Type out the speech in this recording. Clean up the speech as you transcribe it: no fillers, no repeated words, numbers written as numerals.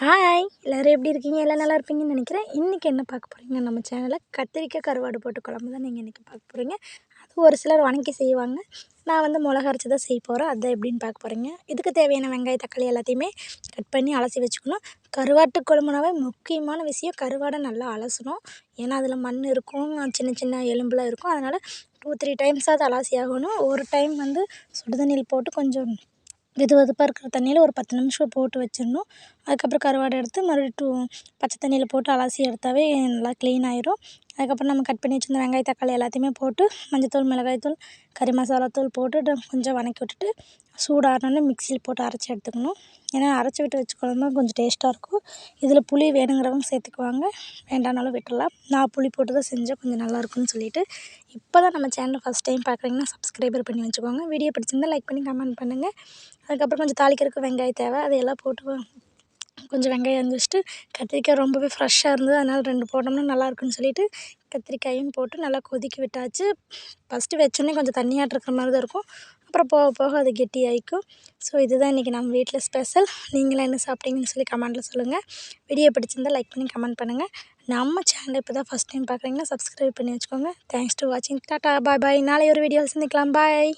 Hi எல்லோரும் எப்படி இருக்கீங்க? எல்லாம் நல்லா இருப்பீங்கன்னு நினைக்கிறேன். இன்றைக்கி என்ன பார்க்க போகிறீங்க? நம்ம சேனலில் கத்திரிக்காய் கருவாடு போட்டு குழம்பு தான் நீங்கள் இன்றைக்கி பார்க்க போகிறீங்க. அது ஒரு சிலர் வணக்கி செய்வாங்க. நான் வந்து மிளகா அரைச்சி தான் செய்ய போகிறேன். அதை எப்படின்னு பார்க்க போகிறீங்க. இதுக்கு தேவையான வெங்காயம் தக்காளி எல்லாத்தையுமே கட் பண்ணி அலசி வச்சுக்கணும். கருவாட்டு குழம்புனாவே முக்கியமான விஷயம் கருவாடை நல்லா அலசணும். ஏன்னா அதில் மண் இருக்கும், சின்ன சின்ன எலும்புலாம் இருக்கும். அதனால் 2-3 டைம்ஸாவது அலசி ஆகணும். ஒரு டைம் வந்து சுடு தண்ணியில் போட்டு கொஞ்சம் வெது வெதுப்பாக இருக்கிற தண்ணியில் ஒரு 10 நிமிஷம் போட்டு வச்சிடணும். அதுக்கப்புறம் கருவாடை எடுத்து மறுபடியும் பச்சை தண்ணியில் போட்டு அலசி எடுத்தாவே நல்லா க்ளீன் ஆயிரும். அதுக்கப்புறம் நம்ம கட் பண்ணி வச்சிருந்த வெங்காயம் தக்காளி எல்லாத்தையுமே போட்டு மஞ்சத்தூள் மிளகாய்த்தூள் கறி மசாலாத்தூள் போட்டு கொஞ்சம் வதக்கி விட்டுட்டு சூடாறினோடனே மிக்சியில் போட்டு அரைச்சி எடுத்துக்கணும். ஏன்னா அரைச்சி விட்டு வச்ச குழம்பு கொஞ்சம் டேஸ்ட்டாக இருக்கும். இதில் புளி வேணுங்கிறவங்க சேர்த்துக்குவாங்க, வேண்டானாலும் விட்டுடலாம். நான் புளி போட்டு தான் செஞ்சேன், கொஞ்சம் நல்லாயிருக்குன்னு சொல்லிட்டு. இப்போ தான் நம்ம சேனலை ஃபஸ்ட் டைம் பார்க்குறீங்கன்னா சப்ஸ்கிரைபர் பண்ணி வச்சுக்கோங்க. வீடியோ பிடிச்சிருந்தா லைக் பண்ணி கமெண்ட் பண்ணுங்கள். அதுக்கப்புறம் கொஞ்சம் தாளிக்கிறதுக்கு வெங்காயம் தேவை, அதையெல்லாம் போட்டு கொஞ்சம் வெங்காயம் அரிஞ்சு வச்சுட்டு கத்திரிக்காய் ரொம்பவே ஃப்ரெஷ்ஷாக இருந்தது. அதனால் 2 போட்டோம்னா நல்லாயிருக்குன்னு சொல்லிட்டு கத்திரிக்காயும் போட்டு நல்லா கொதிக்க விட்டாச்சு. ஃபஸ்ட்டு வச்சோடனே கொஞ்சம் தண்ணியாட்டம் இருக்கிற மாதிரி தான் இருக்கும். அப்புறம் போக போக அது கெட்டியாயிக்கும். ஸோ இதுதான் இன்றைக்கி நம்ம வீட்டில் ஸ்பெஷல். நீங்களாம் என்ன சாப்பிட்டீங்கன்னு சொல்லி கமெண்ட்டில் சொல்லுங்கள். வீடியோ பிடிச்சிருந்தால் லைக் பண்ணி கமெண்ட் பண்ணுங்கள். நம்ம சேனல் இப்போ தான் ஃபஸ்ட் டைம் பார்க்குறீங்கன்னா சப்ஸ்கிரைப் பண்ணி வச்சுக்கோங்க. தேங்க்ஸ் டு வாட்சிங். டாட்டா பாய் பாய். நாளை ஒரு வீடியோவில் சந்திக்கலாம். பாய்.